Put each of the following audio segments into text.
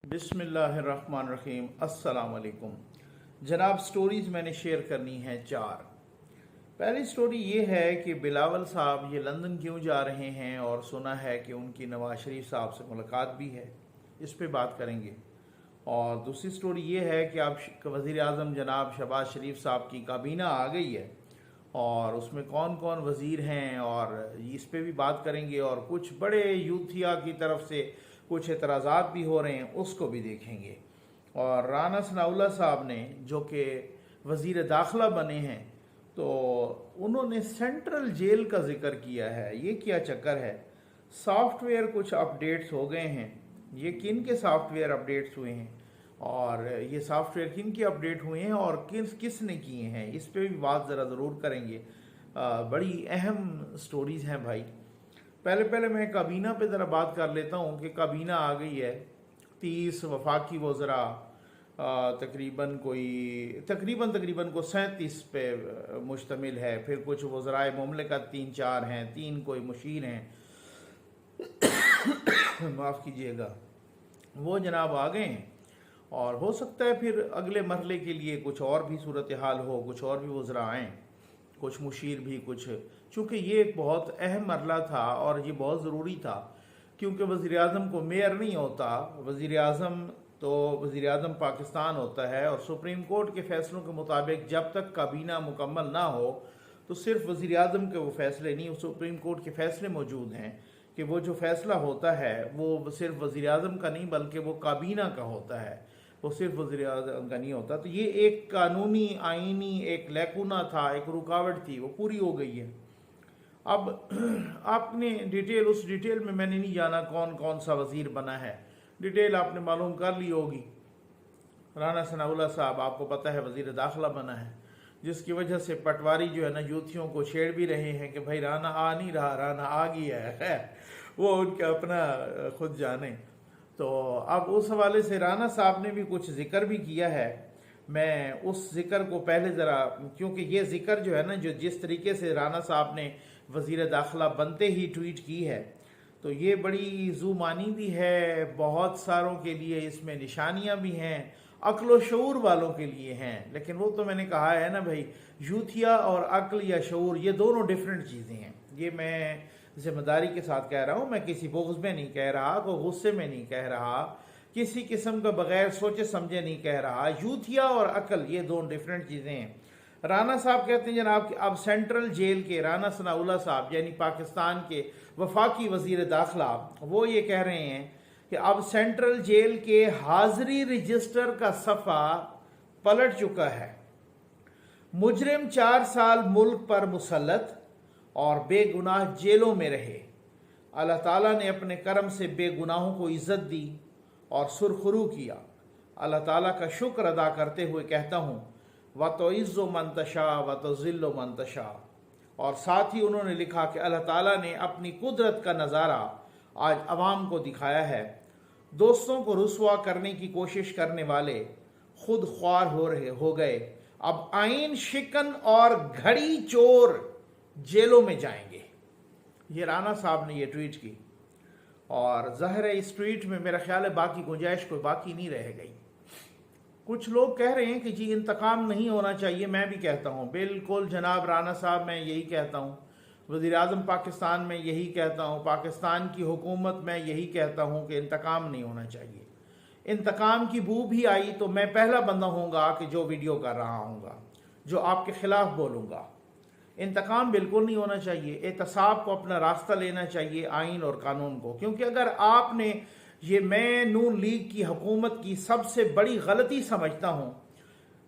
बिस्मिल्लाहिर्रहमानिर्रहीम। अस्सलाम वालेकुम जनाब। स्टोरीज़ मैंने शेयर करनी है चार। पहली स्टोरी ये है कि बिलावल साहब ये लंदन क्यों जा रहे हैं और सुना है कि उनकी नवाज शरीफ साहब से मुलाकात भी है, इस पे बात करेंगे। और दूसरी स्टोरी ये है कि अब वज़ीर आज़म जनाब शहबाज शरीफ साहब की काबीना आ गई है और उसमें कौन कौन वज़ीर हैं और इस पे भी बात करेंगे। और कुछ बड़े यूथिया की तरफ से कुछ एतराज़ात भी हो रहे हैं, उसको भी देखेंगे। और राना सनाउल्लाह साहब ने जो कि वज़ीर दाखिला बने हैं, तो उन्होंने सेंट्रल जेल का जिक्र किया है। ये क्या चक्कर है? सॉफ्टवेयर कुछ अपडेट्स हो गए हैं। ये किन के सॉफ्टवेयर अपडेट्स हुए हैं और ये सॉफ्टवेयर किन के अपडेट हुए हैं और किसने किए हैं, इस पे भी बात ज़रा ज़रूर करेंगे। बड़ी अहम स्टोरीज़ हैं भाई। पहले मैं काबीना पे ज़रा बात कर लेता हूँ कि काबीना आ गई है। 30 वफाकी वज़रा तकरीबन को 37 पे मुश्तमिल है। फिर कुछ वज़राए मुमलिकत 3-4 हैं, 3 कोई मुशीर हैं माफ़ कीजिएगा, वो जनाब आ गए हैं। और हो सकता है फिर अगले मरहले के लिए कुछ और भी सूरत हाल हो, कुछ और भी वज़रा आएँ, कुछ मुशीर भी, कुछ, चूँकि ये एक बहुत अहम मरला था और ये बहुत ज़रूरी था। क्योंकि वज़ीर आज़म को मेयर नहीं होता, वज़ीर आज़म तो वज़ीर आज़म पाकिस्तान होता है। और सुप्रीम कोर्ट के फैसलों के मुताबिक जब तक काबीना मुकम्मल ना हो तो सिर्फ वज़ीर आज़म के वो फैसले नहीं, सुप्रीम कोर्ट के फैसले मौजूद हैं कि वो जो फैसला होता है वो सिर्फ वज़ीर आज़म का नहीं बल्कि वो काबीना का होता है, वो सिर्फ वज़ीर आज़म का नहीं होता। तो ये एक कानूनी आइनी एक लैकुना था, एक रुकावट थी, वो पूरी हो गई है। अब आपने उस डिटेल में मैंने नहीं जाना कौन कौन सा वज़ीर बना है, डिटेल आपने मालूम कर ली होगी। राना सनाउल्लाह साहब आपको पता है वज़ीर दाखिला बना है, जिसकी वजह से पटवारी जो है ना यूथियों को छेड़ भी रहे हैं कि भाई राना आ नहीं रहा, राना आ गया है वो उनका अपना खुद जाने। तो अब उस हवाले से राना साहब ने भी कुछ जिक्र भी किया है। मैं उस जिक्र को पहले ज़रा, क्योंकि ये जिक्र जो है ना, जो जिस तरीके से राना साहब ने वज़ीर दाखिला बनते ही ट्वीट की है, तो ये बड़ी ज़ुमानी भी है, बहुत सारों के लिए इसमें निशानियां भी हैं, अक्ल शऊर वालों के लिए हैं। लेकिन वो तो मैंने कहा है ना भाई, यूथिया और अक्ल या शऊर ये दोनों डिफरेंट चीज़ें हैं। ये मैं ज़िम्मेदारी के साथ कह रहा हूँ, मैं किसी बुग़्ज़ में नहीं कह रहा, कोई गुस्से में नहीं कह रहा, किसी किस्म का बगैर सोचे समझे नहीं कह रहा। यूथिया और अक्ल ये दोनों डिफरेंट चीज़ें हैं। राना साहब कहते हैं जनाब कि अब सेंट्रल जेल के राना सनाउल्लाह साहब यानी पाकिस्तान के वफाकी वज़ीर दाखिला, वो ये कह रहे हैं कि अब सेंट्रल जेल के हाज़री रजिस्टर का सफ़ा पलट चुका है। मुजरिम 4 साल मुल्क पर मुसल्लत और बेगुनाह जेलों में रहे। अल्लाह ताला ने अपने करम से बेगुनाहों को इज़्ज़त दी और सुरखरू किया। अल्लाह ताला का शुक्र अदा करते हुए कहता हूँ, व तो इज़्ज़ो मंतशा व तो ज़िल्लो मंतशा। और साथ ही उन्होंने लिखा कि अल्लाह ताला ने अपनी कुदरत का नज़ारा आज अवाम को दिखाया है। दोस्तों को रुसवा करने की कोशिश करने वाले खुद ख्वार हो गए। अब आइन शिकन और घड़ी चोर जेलों में जाएंगे। ये राना साहब ने ये ट्वीट की और ज़ाहिर है इस ट्वीट में मेरा ख्याल है बाकी गुंजाइश कोई बाकी नहीं रह गई। कुछ लोग कह रहे हैं कि जी इंतकाम नहीं होना चाहिए। मैं भी कहता हूँ बिल्कुल जनाब राना साहब, मैं यही कहता हूँ, वज़ीर आज़म पाकिस्तान में यही कहता हूँ, पाकिस्तान की हुकूमत में यही कहता हूँ कि इंतकाम नहीं होना चाहिए। इंतकाम की बू भी आई तो मैं पहला बंदा होऊंगा कि जो वीडियो कर रहा हूँगा, जो आपके ख़िलाफ़ बोलूँगा। इंतकाम बिल्कुल नहीं होना चाहिए। एहतसाब को अपना रास्ता लेना चाहिए आइन और कानून को। क्योंकि अगर आपने ये, मैं नून लीग की हुकूमत की सबसे बड़ी गलती समझता हूँ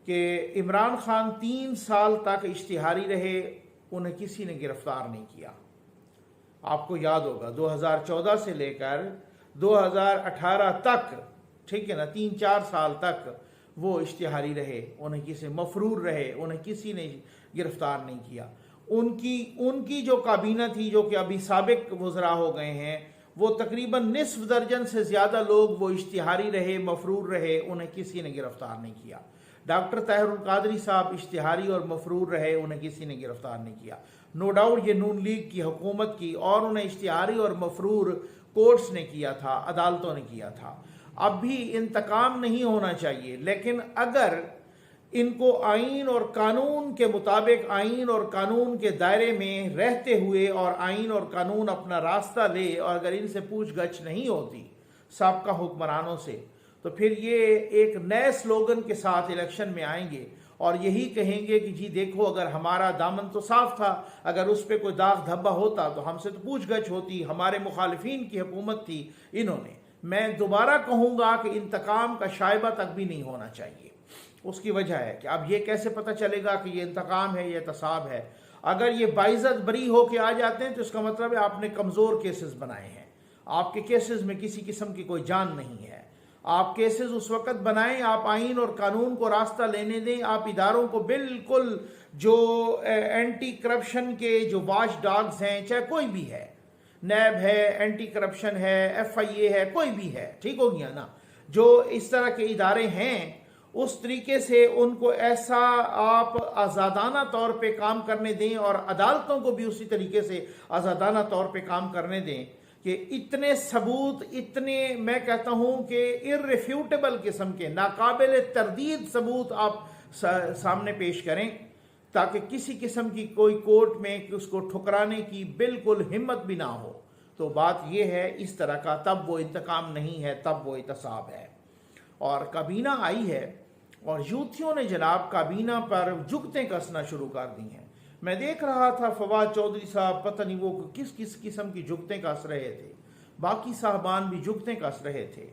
कि इमरान खान 3 साल तक इश्तिहारी रहे, उन्हें किसी ने गिरफ्तार नहीं किया। आपको याद होगा 2014 से लेकर 2018 तक, ठीक है ना, 3-4 साल तक वो इश्तिहारी रहे, उन्हें किसी मफरूर रहे, उन्हें किसी ने गिरफ्तार नहीं किया। उनकी जो काबीना थी, जो कि अभी साबिक वज़रा हो गए हैं, वो तकरीबन निस्फ दर्जन से ज़्यादा लोग वो इश्तिहारी रहे, मफरूर रहे, उन्हें किसी ने गिरफ्तार नहीं किया। डॉक्टर ताहिरुल कादरी साहब इश्तिहारी और मफरूर रहे, उन्हें किसी ने गिरफ्तार नहीं किया। नो डाउट ये नून लीग की हुकूमत की, और उन्हें इश्तिहारी और मफरूर कोर्ट्स ने किया था, अदालतों ने किया था। अब भी इंतकाम नहीं होना चाहिए, लेकिन अगर इनको आइन और कानून के मुताबिक, आइन और कानून के दायरे में रहते हुए और आइन और कानून अपना रास्ता ले, और अगर इनसे पूछ गछ नहीं होती साबका हुक्मरानों से, तो फिर ये एक नए स्लोगन के साथ इलेक्शन में आएंगे और यही कहेंगे कि जी देखो, अगर हमारा दामन तो साफ था, अगर उस पर कोई दाग धब्बा होता तो हमसे तो पूछ गछ होती, हमारे मुखालिफिन की हुकूमत थी इन्होंने। मैं दोबारा कहूँगा कि इंतकाम का शायबा तक भी नहीं होना चाहिए। उसकी वजह है कि अब ये कैसे पता चलेगा कि ये इंतकाम है, ये तसाब है। अगर ये बाइज्जत बरी होके आ जाते हैं तो इसका मतलब है आपने कमज़ोर केसेस बनाए हैं, आपके केसेस में किसी किस्म की कोई जान नहीं है। आप केसेस उस वक्त बनाएं, आप आइन और कानून को रास्ता लेने दें, आप इदारों को बिल्कुल जो एंटी करप्शन के जो वॉच डॉग्स हैं, चाहे कोई भी है, नैब है, एंटी करप्शन है, FIA है, कोई भी है, ठीक हो गया ना, जो इस तरह के इदारे हैं, उस तरीके से उनको ऐसा आप आज़ादाना तौर पे काम करने दें और अदालतों को भी उसी तरीके से आज़ादाना तौर पे काम करने दें कि इतने सबूत, इतने मैं कहता हूं कि इर्रिफ्यूटेबल किस्म के, नाकाबिल तरदीद सबूत आप सामने पेश करें, ताकि किसी किस्म की कोई कोर्ट में उसको ठुकराने की बिल्कुल हिम्मत भी ना हो। तो बात यह है इस तरह का, तब वो इंतकाम नहीं है, तब वो इतसाब है। और काबीना आई है और यूथियों ने जनाब काबीना पर जुगतें कसना शुरू कर दी हैं। मैं देख रहा था फवाद चौधरी साहब पता नहीं वो किस किस किस्म की जुगतें कस रहे थे, बाकी साहबान भी जुगतें कस रहे थे।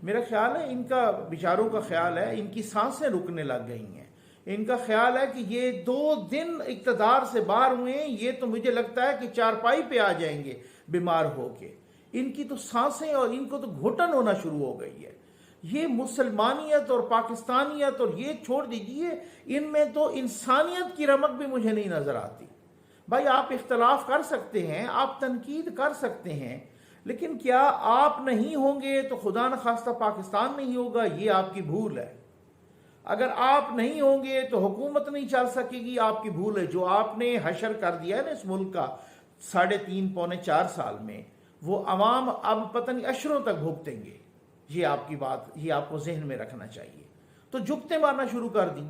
मेरा ख्याल है इनका, बेचारों का ख्याल है इनकी सांसें रुकने लग गई हैं। इनका ख्याल है कि ये 2 दिन इक़्तिदार से बाहर हुए हैं, ये तो मुझे लगता है कि चारपाई पे आ जाएंगे बीमार होके। इनकी तो सांसें और इनको तो घुटन होना शुरू हो गई है। ये मुसलमानियत और पाकिस्तानियत और ये छोड़ दीजिए, इनमें तो इंसानियत की रमक भी मुझे नहीं नजर आती। भाई आप इख्तलाफ कर सकते हैं, आप तनकीद कर सकते हैं, लेकिन क्या आप नहीं होंगे तो खुदा न खास्ता पाकिस्तान नहीं होगा, ये आपकी भूल है। अगर आप नहीं होंगे तो हुकूमत नहीं चल सकेगी, आपकी भूल है। जो आपने हशर कर दिया है ना इस मुल्क का 3.5 पौने 4 साल में, वो अवाम अब पता नहीं अशरों तक भुगतेंगे। ये आपकी बात, ये आपको जहन में रखना चाहिए। तो जुगते मारना शुरू कर दी।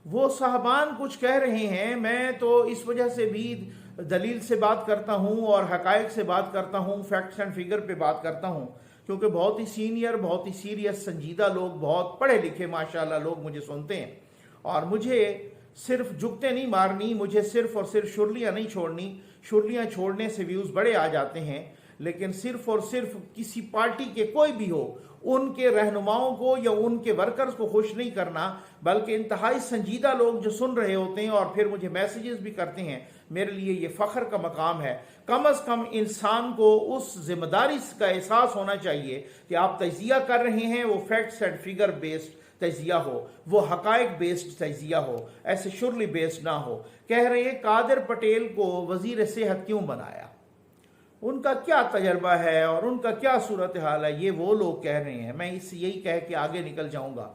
वो साहबान कुछ कह रहे हैं, मैं तो इस वजह से भी दलील से बात करता हूँ और हकायक से बात करता हूँ, फैक्ट्स एंड फिगर पे बात करता हूँ, क्योंकि बहुत ही सीनियर, बहुत ही सीरियस, संजीदा लोग, बहुत पढ़े लिखे माशाल्लाह लोग मुझे सुनते हैं। और मुझे सिर्फ जुगते नहीं मारनी, मुझे सिर्फ और सिर्फ शुरलियाँ नहीं छोड़नी। शुरलियाँ छोड़ने से व्यूज़ बड़े आ जाते हैं, लेकिन सिर्फ और सिर्फ किसी पार्टी के कोई भी हो, उनके रहनुमाओं को या उनके वर्कर्स को खुश नहीं करना, बल्कि इंतहाई संजीदा लोग जो सुन रहे होते हैं और फिर मुझे मैसेजेस भी करते हैं, मेरे लिए ये फ़ख्र का मकाम है। कम अज़ कम इंसान को उस जिम्मेदारी का एहसास होना चाहिए कि आप तजिया कर रहे हैं, वो फैक्ट्स एंड फिगर बेस्ड तजिया हो, वो हकायक बेस्ड तजिया हो, ऐसे शुरली बेस्ड ना हो। कह रहे हैं कादिर पटेल को वजीर सेहत क्यों बनाया, उनका क्या तजर्बा है और उनका क्या सूरत हाल है, ये वो लोग कह रहे हैं। मैं इस यही कह के आगे निकल जाऊंगा।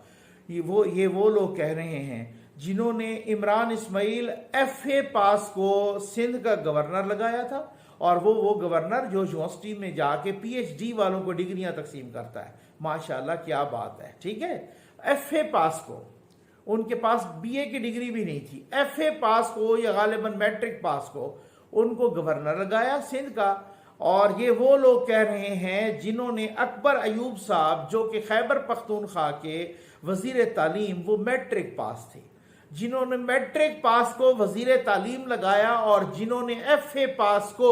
ये वो लोग कह रहे हैं जिन्होंने इमरान इस्माइल FA पास को सिंध का गवर्नर लगाया था, और वो गवर्नर जो यूनिवर्सिटी में जाके PhD वालों को डिग्रियां तकसीम करता है। माशाल्लाह क्या बात है, ठीक है। FA पास को, उनके पास BA की डिग्री भी नहीं थी, FA पास को या गालिबन मैट्रिक पास को उनको गवर्नर लगाया सिंध का। और ये वो लोग कह रहे हैं जिन्होंने अकबर अयूब साहब, जो कि खैबर पख्तूनख्वा के वजीर तालीम, वो मैट्रिक पास थे, जिन्होंने मैट्रिक पास को वजीर तालीम लगाया, और जिन्होंने FA पास को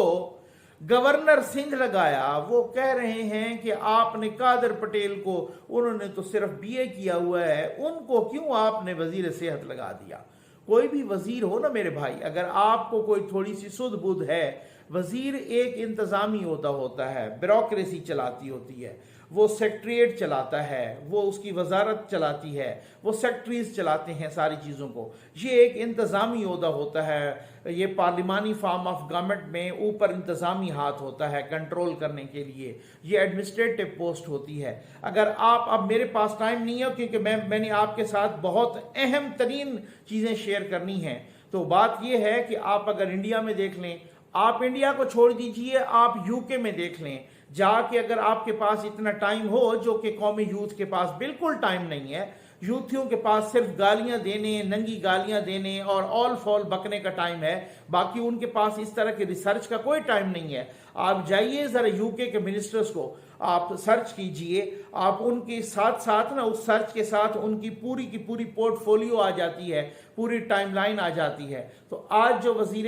गवर्नर सिंध लगाया, वो कह रहे हैं कि आपने कादिर पटेल को, उन्होंने तो सिर्फ BA किया हुआ है, उनको क्यों आपने वजीर सेहत लगा दिया। कोई भी वजीर हो ना मेरे भाई, अगर आपको कोई थोड़ी सी सुध बुध है, वजीर एक इंतजामी होता है, ब्यूरोक्रेसी चलाती होती है, वो सेक्रेटरीट चलाता है, वो उसकी वजारत चलाती है, वो सेक्रेटरीज चलाते हैं सारी चीज़ों को। ये एक इंतज़ामी ओहदा होता है, ये पार्लिमानी फॉर्म ऑफ गवर्नमेंट में ऊपर इंतज़ामी हाथ होता है कंट्रोल करने के लिए, ये एडमिनिस्ट्रेटिव पोस्ट होती है। अगर आप, अब मेरे पास टाइम नहीं है क्योंकि मैंने आपके साथ बहुत अहम तरीन चीज़ें शेयर करनी हैं। तो बात यह है कि आप अगर इंडिया में देख लें, आप इंडिया को छोड़ दीजिए, आप UK में देख लें, جا کے اگر آپ کے پاس اتنا ٹائم ہو، جو کہ قومی یوتھ کے پاس بالکل ٹائم نہیں ہے، یوتھیوں کے پاس صرف گالیاں دینے، ننگی گالیاں دینے اور آل فال بکنے کا ٹائم ہے، باقی ان کے پاس اس طرح کے ریسرچ کا کوئی ٹائم نہیں ہے۔ آپ جائیے ذرا یو کے منسٹرز کو آپ سرچ کیجئے، آپ ان کے ساتھ ساتھ نا، اس سرچ کے ساتھ ان کی پوری پورٹ فولیو آ جاتی ہے، پوری ٹائم لائن آ جاتی ہے۔ تو آج جو وزیر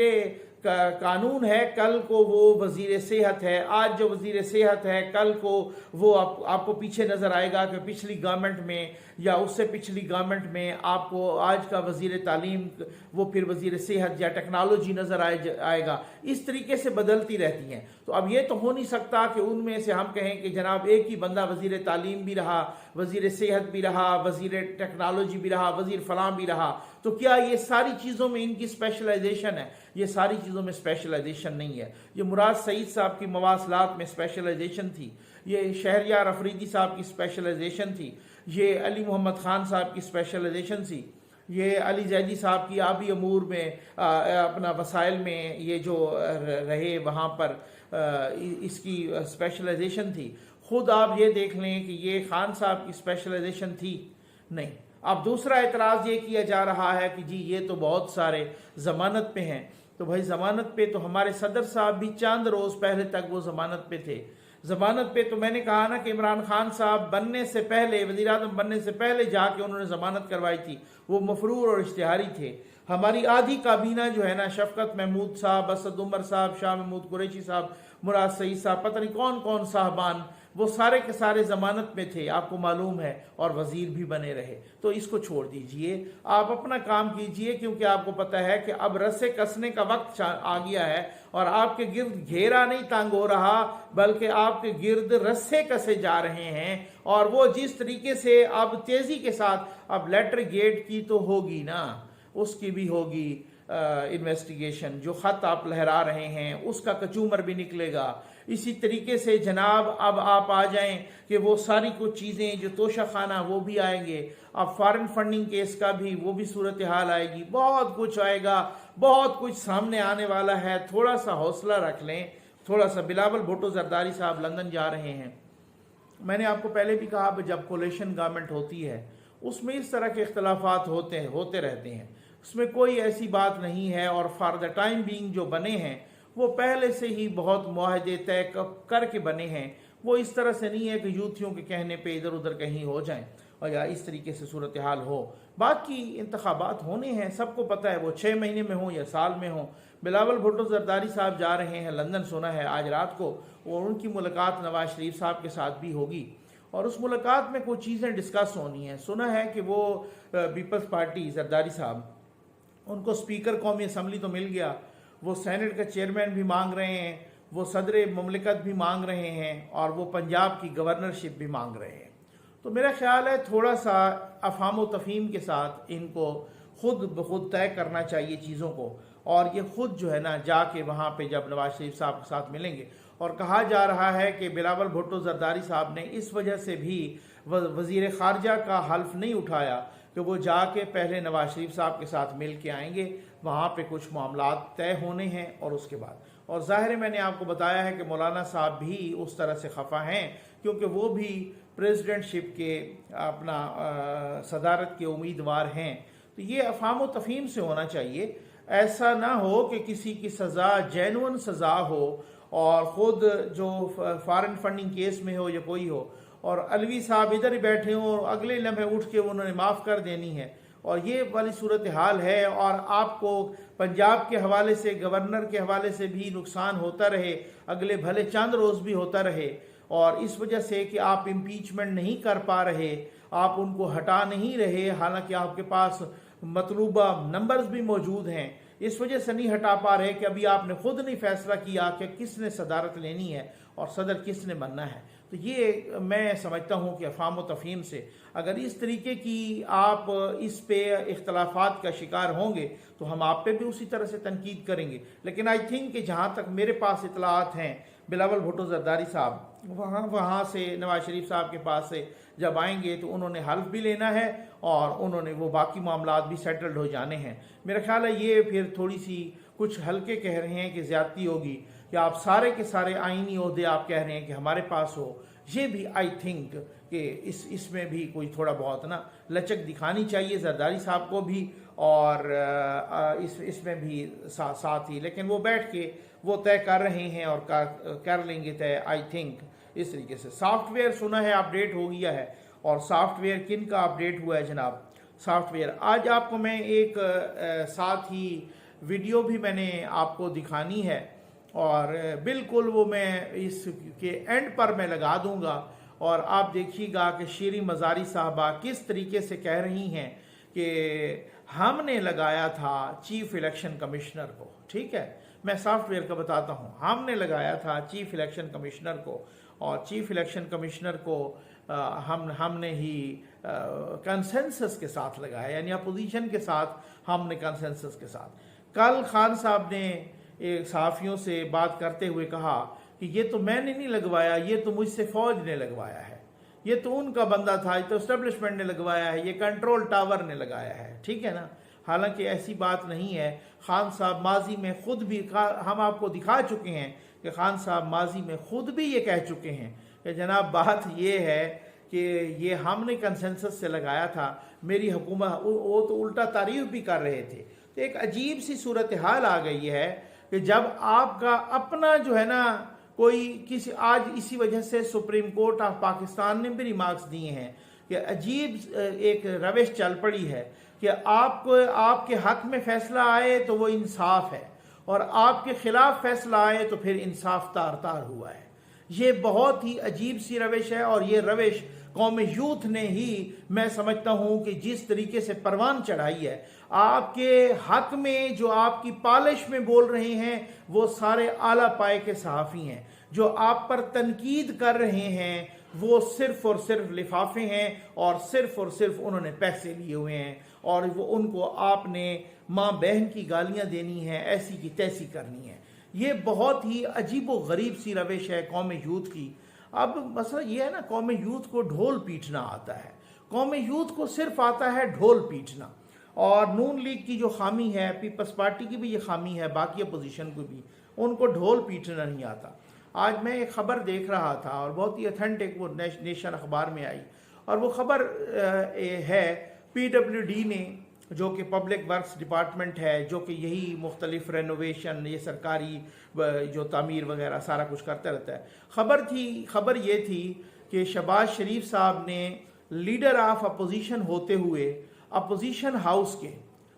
قانون ہے، کل کو وہ وزیر صحت ہے، آج جو وزیر صحت ہے کل کو وہ آپ کو پیچھے نظر آئے گا کہ پچھلی گورنمنٹ میں یا اس سے پچھلی گورنمنٹ میں آپ کو آج کا وزیر تعلیم وہ پھر وزیر صحت یا ٹیکنالوجی نظر آئے گا۔ اس طریقے سے بدلتی رہتی ہیں۔ تو اب یہ تو ہو نہیں سکتا کہ ان میں سے ہم کہیں کہ جناب ایک ہی بندہ وزیر تعلیم بھی رہا، وزیر صحت بھی رہا، وزیر ٹیکنالوجی بھی رہا، وزیر فلاں بھی رہا۔ تو کیا یہ ساری چیزوں میں ان کی اسپیشلائزیشن ہے؟ یہ ساری چیزوں میں اسپیشلائزیشن نہیں ہے۔ یہ مراد سعید صاحب کی مواصلات میں اسپیشلائزیشن تھی، یہ شہریار افریدی صاحب کی اسپیشلائزیشن تھی، یہ علی محمد خان صاحب کی اسپیشلائزیشن تھی، یہ علی زیدی صاحب کی آبی امور میں اپنا وسائل میں یہ جو رہے وہاں پر اس کی اسپیشلائزیشن تھی۔ خود آپ یہ دیکھ لیں کہ یہ خان صاحب کی اسپیشلائزیشن تھی نہیں۔ اب دوسرا اعتراض یہ کیا جا رہا ہے کہ جی یہ تو بہت سارے ضمانت پہ ہیں۔ تو بھائی ضمانت پہ تو ہمارے صدر صاحب بھی چند روز پہلے تک وہ ضمانت پہ تھے۔ ضمانت پہ تو میں نے کہا نا کہ عمران خان صاحب بننے سے پہلے، وزیر اعظم بننے سے پہلے جا کے انہوں نے ضمانت کروائی تھی، وہ مفرور اور اشتہاری تھے۔ ہماری آدھی کابینہ جو ہے نا، شفقت محمود صاحب، اسد عمر صاحب، شاہ محمود قریشی صاحب، مراد سعید صاحب، پتہ نہیں کون کون صاحبان، وہ سارے کے سارے ضمانت میں تھے، آپ کو معلوم ہے، اور وزیر بھی بنے رہے۔ تو اس کو چھوڑ دیجئے، آپ اپنا کام کیجئے، کیونکہ آپ کو پتہ ہے کہ اب رسے کسنے کا وقت آ گیا ہے، اور آپ کے گرد گھیرا نہیں تنگ ہو رہا، بلکہ آپ کے گرد رسے کسے جا رہے ہیں۔ اور وہ جس طریقے سے اب تیزی کے ساتھ اب لیٹر گیٹ کی تو ہوگی نا، اس کی بھی ہوگی انویسٹیگیشن، جو خط آپ لہرا رہے ہیں اس کا کچومر بھی نکلے گا۔ اسی طریقے سے جناب اب آپ آ جائیں کہ وہ ساری کچھ چیزیں جو توشہ خانہ وہ بھی آئیں گے، اب فارن فنڈنگ کیس کا بھی وہ بھی صورتحال آئے گی، بہت کچھ آئے گا، بہت کچھ سامنے آنے والا ہے۔ تھوڑا سا حوصلہ رکھ لیں، تھوڑا سا۔ بلاول بھٹو زرداری صاحب لندن جا رہے ہیں۔ میں نے آپ کو پہلے بھی کہا جب کولیشن گورنمنٹ ہوتی ہے اس میں اس طرح کے اختلافات ہوتے رہتے ہیں، اس میں کوئی ایسی بات نہیں ہے، اور فار دا ٹائم بینگ جو بنے ہیں وہ پہلے سے ہی بہت معاہدے طے کر کے بنے ہیں۔ وہ اس طرح سے نہیں ہے کہ یوتھیوں کے کہنے پہ ادھر ادھر کہیں ہو جائیں اور یا اس طریقے سے صورتحال ہو۔ باقی انتخابات ہونے ہیں، سب کو پتہ ہے، وہ 6 مہینے میں ہوں یا سال میں ہوں۔ بلاول بھٹو زرداری صاحب جا رہے ہیں لندن، سنا ہے آج رات کو، اور ان کی ملاقات نواز شریف صاحب کے ساتھ بھی ہوگی، اور اس ملاقات میں کچھ چیزیں ڈسکس ہونی ہیں۔ سنا ہے کہ وہ پیپلز پارٹی زرداری صاحب، ان کو اسپیکر قومی اسمبلی تو مل گیا، وہ سینٹ کا چیئرمین بھی مانگ رہے ہیں، وہ صدر مملکت بھی مانگ رہے ہیں، اور وہ پنجاب کی گورنرشپ بھی مانگ رہے ہیں۔ تو میرا خیال ہے تھوڑا سا افہام و تفہیم کے ساتھ ان کو خود بخود طے کرنا چاہیے چیزوں کو، اور یہ خود جو ہے نا جا کے وہاں پہ جب نواز شریف صاحب کے ساتھ ملیں گے۔ اور کہا جا رہا ہے کہ بلاول بھٹو زرداری صاحب نے اس وجہ سے بھی وزیر خارجہ کا حلف نہیں اٹھایا کہ وہ جا کے پہلے نواز شریف صاحب کے ساتھ مل کے آئیں گے، وہاں پہ کچھ معاملات طے ہونے ہیں، اور اس کے بعد اور ظاہر ہے میں نے آپ کو بتایا ہے کہ مولانا صاحب بھی اس طرح سے خفا ہیں، کیونکہ وہ بھی پریزیڈنٹ شپ کے اپنا صدارت کے امیدوار ہیں۔ تو یہ افہام و تفہیم سے ہونا چاہیے، ایسا نہ ہو کہ کسی کی سزا جینون سزا ہو، اور خود جو فارن فنڈنگ کیس میں ہو یا کوئی ہو، اور علوی صاحب ادھر ہی بیٹھے ہوں، اور اگلے لمحے اٹھ کے انہوں نے معاف کر دینی ہے، اور یہ والی صورتحال ہے۔ اور آپ کو پنجاب کے حوالے سے، گورنر کے حوالے سے بھی نقصان ہوتا رہے، اگلے بھلے چند روز بھی ہوتا رہے، اور اس وجہ سے کہ آپ امپیچمنٹ نہیں کر پا رہے، آپ ان کو ہٹا نہیں رہے، حالانکہ آپ کے پاس مطلوبہ نمبرز بھی موجود ہیں، اس وجہ سے نہیں ہٹا پا رہے کہ ابھی آپ نے خود نہیں فیصلہ کیا کہ کس نے صدارت لینی ہے اور صدر کس نے بننا ہے۔ تو یہ میں سمجھتا ہوں کہ افہام و تفہیم سے اگر اس طریقے کی آپ اس پہ اختلافات کا شکار ہوں گے تو ہم آپ پہ بھی اسی طرح سے تنقید کریں گے۔ لیکن آئی تھنک کہ جہاں تک میرے پاس اطلاعات ہیں، بلاول بھٹو زرداری صاحب وہاں سے نواز شریف صاحب کے پاس سے جب آئیں گے تو انہوں نے حلف بھی لینا ہے، اور انہوں نے وہ باقی معاملات بھی سیٹلڈ ہو جانے ہیں۔ میرا خیال ہے یہ پھر تھوڑی سی کچھ ہلکے کہہ رہے ہیں کہ زیادتی ہوگی، कि आप सारे के सारे आईनी ओहदे आप कह रहे हैं कि हमारे पास हो, ये भी आई थिंक कि इसमें भी कोई थोड़ा बहुत ना लचक दिखानी चाहिए जरदारी साहब को भी, और इसमें भी साथ ही, लेकिन वो बैठ के वो तय कर रहे हैं और कर लेंगे तय आई थिंक इस तरीके से। सॉफ्टवेयर सुना है अपडेट हो गया है, और सॉफ्टवेयर किन का अपडेट हुआ है जनाब? सॉफ्टवेयर आज आपको मैं एक साथ ही वीडियो भी मैंने आपको दिखानी है, और बिल्कुल वो मैं इसके एंड पर मैं लगा दूंगा, और आप देखिएगा कि शीरी मज़ारी साहबा किस तरीके से कह रही हैं कि हमने लगाया था चीफ इलेक्शन कमिश्नर को। ठीक है, मैं सॉफ्टवेयर का बताता हूँ। हमने लगाया था चीफ इलेक्शन कमिश्नर को, और चीफ इलेक्शन कमिश्नर को हमने ही कंसेंसस के साथ लगाया, यानी अपोजिशन के साथ हमने कंसेंसस के साथ। कल खान साहब ने एक सहाफ़ियों से बात करते हुए कहा कि ये तो मैंने नहीं लगवाया, ये तो मुझसे फौज ने लगवाया है, ये तो उनका बंदा था, ये तो एस्टेब्लिशमेंट ने लगवाया है, ये कंट्रोल टावर ने लगाया है। ठीक है ना, हालांकि ऐसी बात नहीं है। खान साहब माजी में खुद भी, हम आपको दिखा चुके हैं कि खान साहब माजी में खुद भी ये कह चुके हैं कि जनाब बात ये है कि ये हमने कंसेंसस से लगाया था, मेरी हुकूमत, वो तो उल्टा तारीफ भी कर रहे थे। तो एक अजीब सी सूरत हाल आ गई है कि जब आपका अपना जो है ना कोई किसी, आज इसी वजह से सुप्रीम कोर्ट ऑफ पाकिस्तान ने भी रिमार्क्स दिए हैं कि अजीब एक रविश चल पड़ी है कि आपको आपके हक में फैसला आए तो वो इंसाफ है, और आपके खिलाफ फैसला आए तो फिर इंसाफ तार तार हुआ है। ये बहुत ही अजीब सी रविश है, और ये रविश कौम यूथ ने ही, मैं समझता हूँ कि जिस तरीके से परवान चढ़ाई है आपके हक में, जो आपकी पालिश में बोल रहे हैं वो सारे आला पाए के सहाफ़ी हैं। जो आप पर तनकीद कर रहे हैं वो सिर्फ और सिर्फ लिफाफे हैं, और सिर्फ उन्होंने पैसे लिए हुए हैं, और वो उनको आपने माँ बहन की गालियाँ देनी है, ऐसी की तैसी करनी है। ये बहुत ही अजीब व गरीब सी रविश है कौम यूथ की। अब मसला ये है ना, कौम यूथ को ढोल पीटना आता है, कौम यूथ को सिर्फ आता है ढोल पीटना। और नून लीग की जो खामी है, पीपल्स पार्टी की भी ये खामी है, बाकी अपोजिशन को भी, उनको ढोल पीटना नहीं आता। आज मैं एक खबर देख रहा था, और बहुत ही ऑथेंटिक, वो नेशन अखबार में आई, और वो खबर है PWD ने, जो कि पब्लिक वर्क्स डिपार्टमेंट है, जो कि यही मुख्तलिफ रेनोवेशन, ये सरकारी जो तामीर वगैरह सारा कुछ करता रहता है। खबर ये थी कि शहबाज शरीफ साहब ने लीडर ऑफ अपोजिशन होते हुए अपोजिशन हाउस के,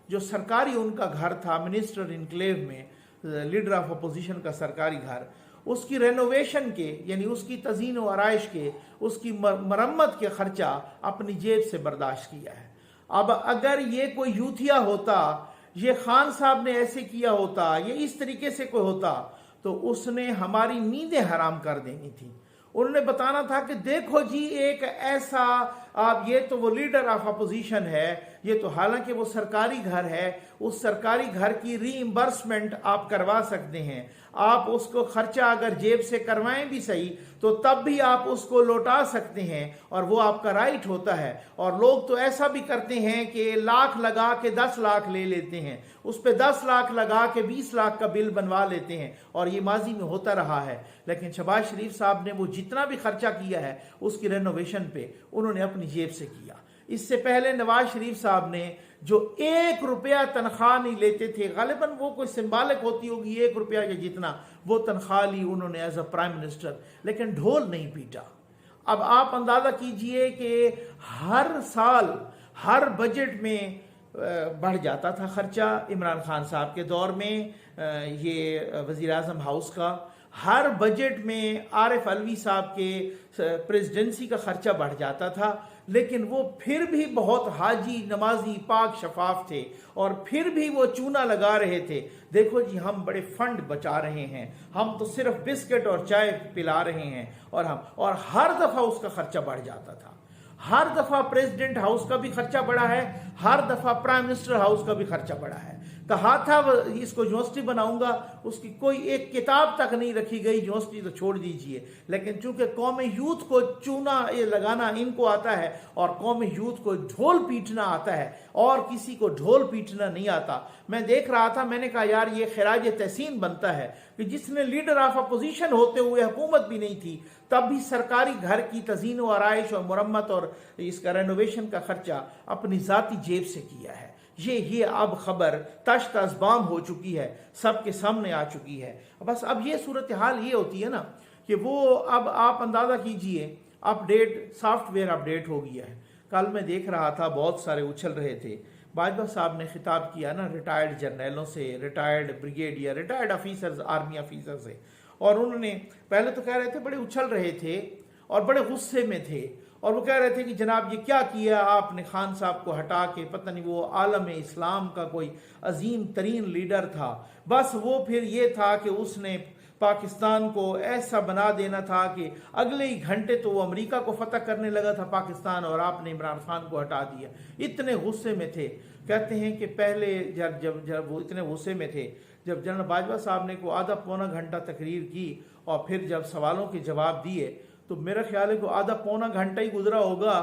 जो सरकारी उनका घर था मिनिस्टर इनक्लेव में, लीडर ऑफ अपोजिशन का सरकारी घर, उसकी रेनोवेशन के, यानी उसकी तज़ीन व आराइश के, उसकी मरम्मत के खर्चा अपनी जेब से बर्दाश्त किया है। अब अगर ये कोई यूथिया होता, ये खान साहब ने ऐसे किया होता, ये इस तरीके से कोई होता, तो उसने हमारी नींदें हराम कर देनी थी। उन्होंने बताना था कि देखो जी, एक ऐसा, आप ये तो वो लीडर ऑफ अपोजिशन है, ये तो हालांकि वो सरकारी घर है, उस सरकारी घर की रीइंबर्समेंट आप करवा सकते हैं, आप उसको खर्चा अगर जेब से करवाएं भी सही, तो तब भी आप उसको लौटा सकते हैं, और वो आपका राइट होता है। और लोग तो ऐसा भी करते हैं कि लाख लगा के 10 लाख ले लेते हैं, उस पर 10 लाख लगा के 20 लाख का बिल बनवा लेते हैं, और ये माजी में होता रहा है। लेकिन शहबाज शरीफ साहब ने वो जितना भी खर्चा किया है उसकी रेनोवेशन पे, उन्होंने अपनी जेब से किया। इससे पहले नवाज शरीफ साहब ने जो 1 रुपया तनख्वाह नहीं लेते थे, गालिबन वो कोई सिंबॉलिक होती होगी 1 रुपया या जितना, वो तनख्वाह ली उन्होंने एज अ प्राइम मिनिस्टर, लेकिन ढोल नहीं पीटा। अब आप अंदाजा कीजिए कि हर साल हर बजट में बढ़ जाता था खर्चा। इमरान खान साहब के दौर में ये वज़ीर आज़म हाउस का, हर बजट में आरिफ अलवी साहब के प्रेसिडेंसी का खर्चा बढ़ जाता था, लेकिन वो फिर भी बहुत हाजी नमाजी पाक शफाफ थे, और फिर भी वो चूना लगा रहे थे, देखो जी हम बड़े फंड बचा रहे हैं, हम तो सिर्फ बिस्किट और चाय पिला रहे हैं, और हर दफ़ा उसका खर्चा बढ़ जाता था। हर दफ़ा प्रेसिडेंट हाउस का भी खर्चा बढ़ा है, हर दफ़ा प्राइम मिनिस्टर हाउस का भी खर्चा बढ़ा है। کہا تھا اس کو یونیورسٹی بناؤں گا، اس کی کوئی ایک کتاب تک نہیں رکھی گئی، یونیورسٹی تو چھوڑ دیجئے۔ لیکن چونکہ قوم یوتھ کو چونا یہ لگانا ان کو آتا ہے، اور قوم یوتھ کو ڈھول پیٹنا آتا ہے، اور کسی کو ڈھول پیٹنا نہیں آتا۔ میں دیکھ رہا تھا، میں نے کہا یار یہ خراج تحسین بنتا ہے کہ جس نے لیڈر آف اپوزیشن ہوتے ہوئے حکومت بھی نہیں تھی، تب بھی سرکاری گھر کی تزئین و آرائش اور مرمت اور اس کا رینوویشن کا خرچہ اپنی ذاتی جیب سے کیا ہے۔ یہ اب خبر تشت ازبام ہو چکی ہے، سب کے سامنے آ چکی ہے۔ بس اب یہ صورتحال یہ ہوتی ہے نا کہ وہ اب آپ اندازہ کیجئے سافٹ ویئر اپ ڈیٹ ہو گیا ہے۔ کل میں دیکھ رہا تھا بہت سارے اچھل رہے تھے، باجوہ صاحب نے خطاب کیا نا ریٹائرڈ جرنیلوں سے، retired brigadier, retired officers, army officer سے، اور انہوں نے پہلے تو کہہ رہے تھے، بڑے اچھل رہے تھے اور بڑے غصے میں تھے، اور وہ کہہ رہے تھے کہ جناب یہ کیا کیا آپ نے، خان صاحب کو ہٹا کے، پتہ نہیں وہ عالم اسلام کا کوئی عظیم ترین لیڈر تھا، بس وہ پھر یہ تھا کہ اس نے پاکستان کو ایسا بنا دینا تھا کہ اگلے ہی گھنٹے تو وہ امریکہ کو فتح کرنے لگا تھا پاکستان، اور آپ نے عمران خان کو ہٹا دیا۔ اتنے غصے میں تھے، کہتے ہیں کہ پہلے جب وہ اتنے غصے میں تھے، جب جنرل باجوہ صاحب نے کو آدھا پونا گھنٹہ تقریر کی اور پھر جب سوالوں کے جواب دیے، تو میرا خیال ہے کہ آدھا پونا گھنٹہ ہی گزرا ہوگا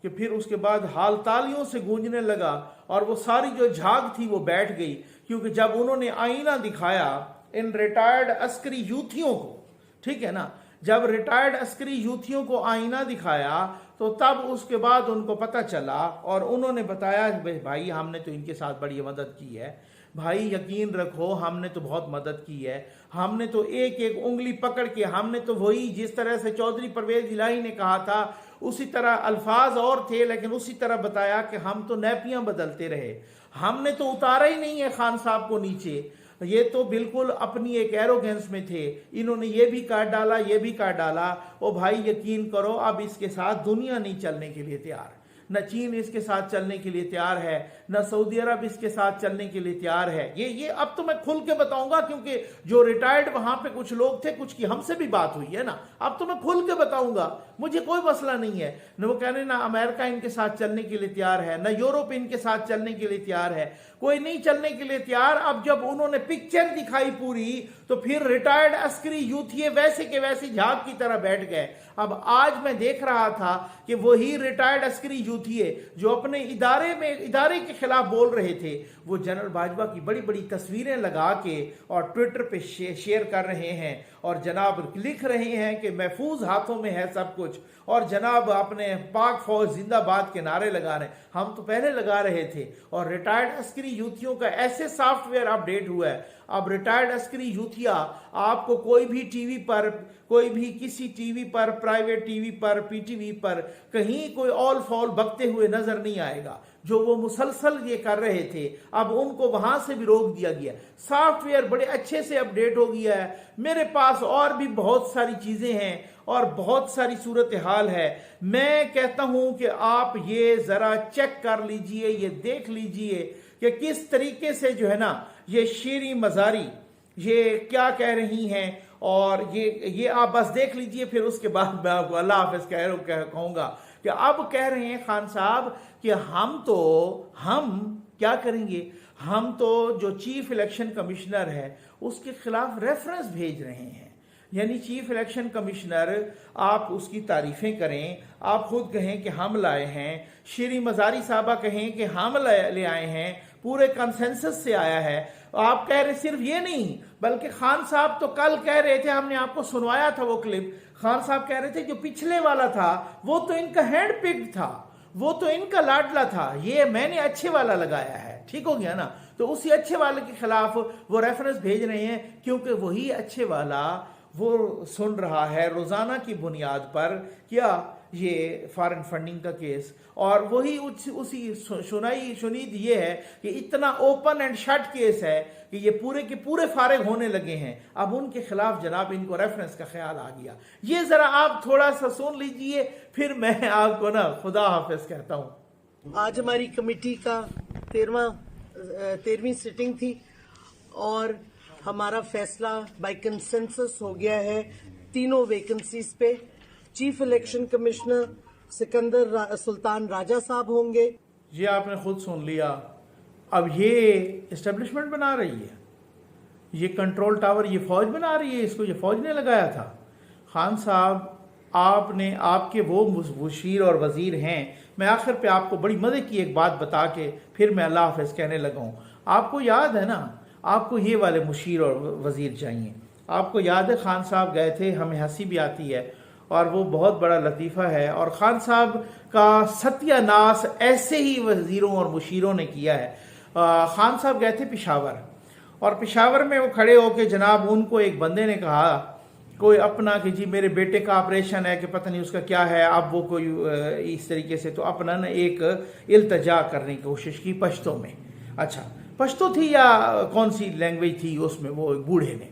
کہ پھر اس کے بعد حال تالیوں سے گونجنے لگا، اور وہ ساری جو جھاگ تھی وہ بیٹھ گئی، کیونکہ جب انہوں نے آئینہ دکھایا ان ریٹائرڈ عسکری یوتھیوں کو، ٹھیک ہے نا، جب ریٹائرڈ عسکری یوتھیوں کو آئینہ دکھایا تو تب اس کے بعد ان کو پتہ چلا، اور انہوں نے بتایا بھائی ہم نے تو ان کے ساتھ بڑی مدد کی ہے، بھائی یقین رکھو ہم نے تو بہت مدد کی ہے، ہم نے تو ایک ایک انگلی پکڑ کے، ہم نے تو وہی جس طرح سے چودھری پرویز الہی نے کہا تھا اسی طرح، الفاظ اور تھے لیکن اسی طرح بتایا کہ ہم تو نیپیاں بدلتے رہے، ہم نے تو اتارا ہی نہیں ہے خان صاحب کو نیچے، یہ تو بالکل اپنی ایک ایروگنس میں تھے، انہوں نے یہ بھی کاٹ ڈالا، یہ بھی کاٹ ڈالا۔ او بھائی یقین کرو اب اس کے ساتھ دنیا نہیں چلنے کے لیے تیار، نہ چین اس کے ساتھ چلنے کے لیے تیار ہے، نہ سعودی عرب اس کے ساتھ چلنے کے لیے تیار ہے۔ یہ اب تو میں کھل کے بتاؤں گا، کیونکہ جو ریٹائرڈ وہاں پہ کچھ لوگ تھے، کچھ کی ہم سے بھی بات ہوئی ہے نا، اب تو میں کھل کے بتاؤں گا، مجھے کوئی مسئلہ نہیں ہے، نہ وہ کہنے نہ امریکہ ان کے ساتھ چلنے کے لیے تیار ہے، نہ یورپ ان کے ساتھ چلنے کے لیے تیار ہے، کوئی نہیں چلنے کے لیے تیار۔ اب جب انہوں نے پکچر دکھائی پوری، تو پھر ریٹائرڈ عسکری یوتھیے ویسے کے ویسے جھاگ کی طرح بیٹھ گئے۔ اب آج میں دیکھ رہا تھا کہ وہی ریٹائرڈ عسکری یوتھیے جو اپنے ادارے کے خلاف بول رہے تھے، وہ جنرل باجوہ کی بڑی بڑی تصویریں لگا کے اور ٹویٹر پہ شیئر کر رہے ہیں، اور جناب لکھ رہے ہیں کہ محفوظ ہاتھوں میں ہے سب کچھ، اور جناب اپنے پاک فوج زندہ باد کے نعرے لگا رہے ہیں۔ ہم تو پہلے لگا رہے تھے، اور ریٹائرڈ عسکری یوتھیوں کا ایسے سافٹ ویئر اپ ڈیٹ ہوا ہے، اب ریٹائرڈ عسکری یوتھیا آپ کو کوئی بھی ٹی وی پر، کوئی بھی کسی ٹی وی پر، پرائیویٹ ٹی وی پر، پی ٹی وی پر کہیں کوئی آل فال بکتے ہوئے نظر نہیں آئے گا۔ جو وہ مسلسل یہ کر رہے تھے، اب ان کو وہاں سے بھی روک دیا گیا، سافٹ ویئر بڑے اچھے سے اپ ڈیٹ ہو گیا ہے۔ میرے پاس اور بھی بہت ساری چیزیں ہیں اور بہت ساری صورتحال ہے، میں کہتا ہوں کہ آپ یہ ذرا چیک کر لیجئے، یہ دیکھ لیجئے کہ کس طریقے سے جو ہے نا یہ شیریں مزاری یہ کیا کہہ رہی ہیں، اور یہ آپ بس دیکھ لیجئے، پھر اس کے بعد میں آپ کو اللہ حافظ کہوں گا کہ اب کہہ رہے ہیں خان صاحب کہ ہم کیا کریں گے، ہم تو جو چیف الیکشن کمشنر ہے اس کے خلاف ریفرنس بھیج رہے ہیں، یعنی چیف الیکشن کمشنر، آپ اس کی تعریفیں کریں، آپ خود کہیں کہ ہم لائے ہیں، شیریں مزاری صاحبہ کہیں کہ ہم لے آئے ہیں، پورے کنسنسس سے آیا ہے۔ آپ کہہ رہے صرف یہ نہیں، بلکہ خان صاحب تو کل کہہ رہے تھے، ہم نے آپ کو سنوایا تھا وہ کلپ، خان صاحب کہہ رہے تھے جو پچھلے والا تھا وہ تو ان کا ہینڈ پکڈ تھا، وہ تو ان کا لاڈلا تھا، یہ میں نے اچھے والا لگایا ہے، ٹھیک ہو گیا نا۔ تو اسی اچھے والے کے خلاف وہ ریفرنس بھیج رہے ہیں، کیونکہ وہی اچھے والا وہ سن رہا ہے روزانہ کی بنیاد پر کیا یہ فارن فنڈنگ کا کیس، اور وہی اسی شنید یہ ہے کہ اتنا اوپن اینڈ شٹ کیس ہے کہ یہ پورے کے پورے فارغ ہونے لگے ہیں، اب ان کے خلاف جناب ان کو ریفرنس کا خیال آ گیا۔ یہ ذرا آپ تھوڑا سا سن لیجئے، پھر میں آپ کو نا خدا حافظ کہتا ہوں۔ آج ہماری کمیٹی کا 13ویں سٹنگ تھی، اور ہمارا فیصلہ بائی کنسنسس ہو گیا ہے تینوں ویکنسیز پہ۔ چیف الیکشن کمشنر سکندر سلطان راجہ صاحب ہوں گے۔ یہ آپ نے خود سن لیا अब ये इस्टेब्लिशमेंट बना रही है, ये कंट्रोल टावर ये फौज बना रही है, इसको ये फौज ने लगाया था। खान साहब आपने, आपके वो मुशीर और वज़ीर हैं। मैं आखिर पे आपको बड़ी मज़े की एक बात बता के फिर मैं अल्लाह हाफ़िज़ कहने लगा हूँ। आपको याद है ना, आपको ये वाले मुशीर और वज़ीर चाहिए। आपको याद है खान साहब गए थे, हमें हंसी भी आती है और वो बहुत बड़ा लतीफ़ा है, और खान साहब का सत्यानाश ऐसे ही वज़ीरों और मुशीरों ने किया है। खान साहब गए थे पेशावर, और पेशावर में वो खड़े होके जनाब उनको एक बंदे ने कहा कोई अपना कि जी मेरे बेटे का ऑपरेशन है कि पता नहीं उसका क्या है, अब वो कोई इस तरीके से, तो अपना ने एक इल्तजा करने की कोशिश की पश्तो में। अच्छा, पश्तो थी या कौन सी लैंग्वेज थी उसमें, वो बूढ़े ने,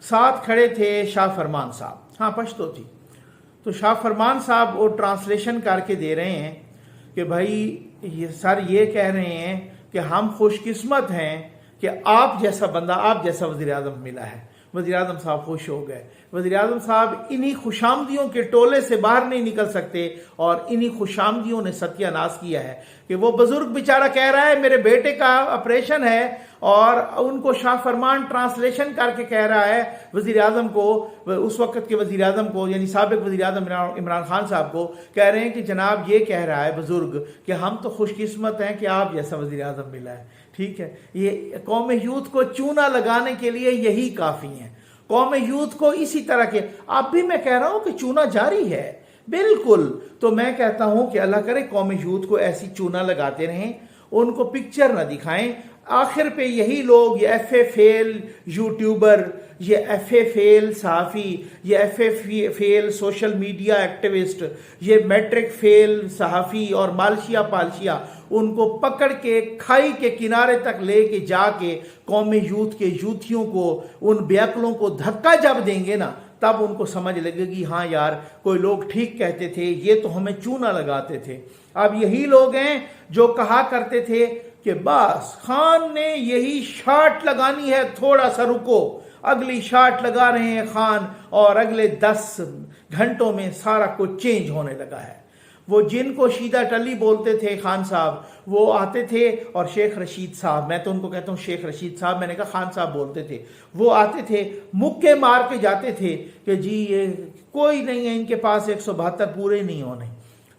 साथ खड़े थे शाह फरमान साहब, हाँ पश्तो थी। तो शाह फरमान साहब वो ट्रांसलेशन करके दे रहे हैं कि भाई ये सर ये कह रहे हैं कि हम खुशकिस्मत हैं कि आप जैसा बंदा, आप जैसा वज़ीर आज़म मिला है। वज़ीर आज़म साहब खुश हो गए। वज़ीर आज़म साहब इन्हीं खुशामदियों के टोले से बाहर नहीं निकल सकते, और इन्हीं खुशामदियों ने सत्यानाश किया है कि वो बुजुर्ग बेचारा कह रहा है मेरे बेटे का ऑपरेशन है, और उनको शाह फरमान ट्रांसलेशन करके कह रहा है वज़ीर आज़म को, उस वक्त के वज़ीर आज़म को, यानी साबिक़ वज़ीर आज़म इमरान खान साहब को कह रहे हैं कि जनाब ये कह रहा है बुजुर्ग कि हम तो खुशकिस्मत हैं कि आप जैसा वज़ीर आज़म मिला है। ठीक है, ये कौम यूथ को चूना लगाने के लिए यही काफ़ी है। कौम यूथ को इसी तरह के, अब भी मैं कह रहा हूं कि चूना जारी है बिल्कुल। तो मैं कहता हूं कि अल्लाह करे कौम यूथ को ऐसी चूना लगाते रहें, उनको पिक्चर ना दिखाएं। आखिर पे यही लोग, ये FA फेल यूट्यूबर, ये FA फेल सहाफ़ी, ये FA fail social media activist, ये मैट्रिक फेल सहाफ़ी और मालशिया पालशिया, उनको पकड़ के खाई के किनारे तक लेके जाके कौमी यूथ के यूथियों को, उन बेअक्लों को धक्का जब देंगे ना, तब उनको समझ लगेगी हाँ यार कोई लोग ठीक कहते थे, ये तो हमें चूना लगाते थे। अब यही लोग हैं जो कहा करते थे कि बस खान ने यही शाट लगानी है, थोड़ा सा रुको, अगली शाट लगा रहे हैं खान, और अगले 10 घंटों में सारा कुछ चेंज होने लगा है। वो जिनको शीदा टली बोलते थे खान साहब, वो आते थे, और शेख रशीद साहब, मैं तो उनको कहता हूँ शेख रशीद साहब, मैंने कहा खान साहब बोलते थे, वो आते थे मुक्के मार के जाते थे कि जी ये कोई नहीं है, इनके पास 172 पूरे नहीं होने।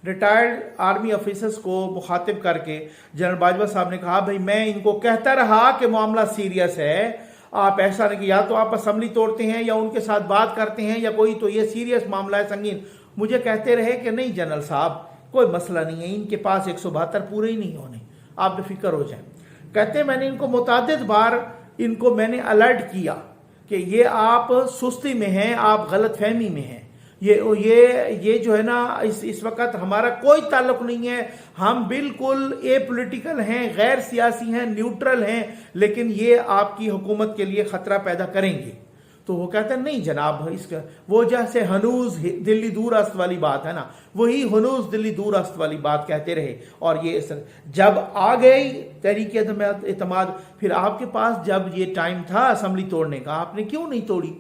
रिटायर्ड आर्मी ऑफिसर्स को मुखातिब करके जनरल बाजवा साहब ने कहा भाई मैं इनको कहता रहा कि मामला सीरियस है, आप ऐसा नहीं कि या तो आप असेंबली तोड़ते हैं या उनके साथ बात करते हैं या कोई, तो ये सीरियस मामला है, संगीन। मुझे कहते रहे कि नहीं जनरल साहब कोई मसला नहीं है, इनके पास 172 पूरे ही नहीं होने, आप बेफिक्र हो जाएं। कहते मैंने इनको मुतादिद बार इनको मैंने अलर्ट किया कि ये आप सुस्ती में हैं, आप गलत फहमी में हैं, ये जो है ना इस वक्त हमारा कोई ताल्लुक नहीं है, हम बिल्कुल ए पॉलिटिकल हैं, गैर सियासी हैं, न्यूट्रल हैं, लेकिन ये आपकी हुकूमत के लिए खतरा पैदा करेंगे। तो वो कहते हैं नहीं जनाब, इसका वो जैसे हनूज दिल्ली दूर अस्त वाली बात है ना, वही हनूज दिल्ली दूर अस्त वाली बात कहते रहे। और ये जब आ गई तहरीक एतमाद, फिर आपके पास जब ये टाइम था असेंबली तोड़ने का, आपने क्यों नहीं तोड़ी?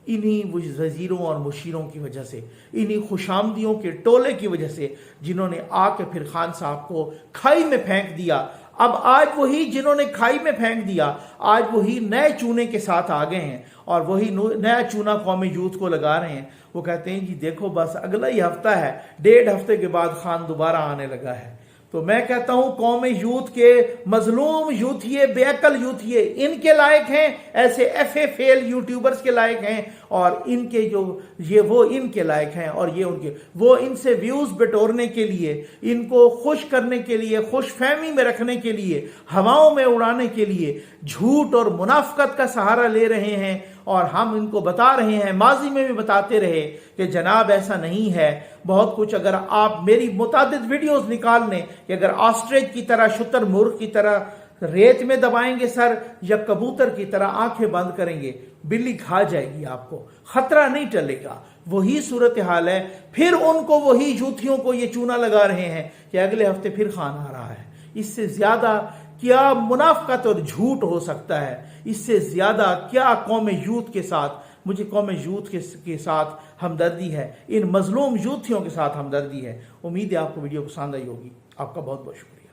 इन्हीं वजीरों और मुशीरों की वजह से, इन्हीं खुशामदियों के टोले की वजह से, जिन्होंने आके फिर खान साहब को खाई में फेंक दिया। अब आज वही जिन्होंने खाई में फेंक दिया, आज वही नए चूने के साथ आ गए हैं और वही नया चूना कौमी यूथ को लगा रहे हैं। वो कहते हैं जी देखो बस अगला ही हफ्ता है, 1.5 हफ्ते के बाद खान दोबारा आने लगा है। तो मैं कहता हूं कौमी यूथ के मजलूम यूथिये, बेअकल यूथिये, इनके लायक हैं, ऐसे FA फेल यूट्यूबर्स के लायक हैं, और इनके जो ये वो इनके लायक हैं, और ये उनके वो इनसे व्यूज बटोरने के लिए, इनको खुश करने के लिए, खुश फहमी में रखने के लिए, हवाओं में उड़ाने के लिए झूठ और मुनाफकत का सहारा ले रहे हैं। और हम इनको बता रहे हैं, माजी में भी बताते रहे कि जनाब ऐसा नहीं है। बहुत कुछ अगर आप मेरी मुतादिद वीडियोस निकाल लें कि अगर ऑस्ट्रिच की तरह, शुतर मुर्ग की तरह रेत में दबाएंगे सर, या कबूतर की तरह आंखें बंद करेंगे, बिल्ली खा जाएगी आपको, खतरा नहीं टलेगा। वही सूरत हाल है। फिर उनको वही यूथियों को ये चूना लगा रहे हैं कि अगले हफ्ते फिर खान आ रहा है। इससे ज्यादा क्या मुनाफकत और झूठ हो सकता है? इससे ज्यादा क्या कौम यूथ के साथ, मुझे कौम यूथ के साथ हमदर्दी है, इन मजलूम यूथियों के साथ हमदर्दी है। उम्मीद है आपको वीडियो पसंद आई होगी। आपका बहुत बहुत शुक्रिया।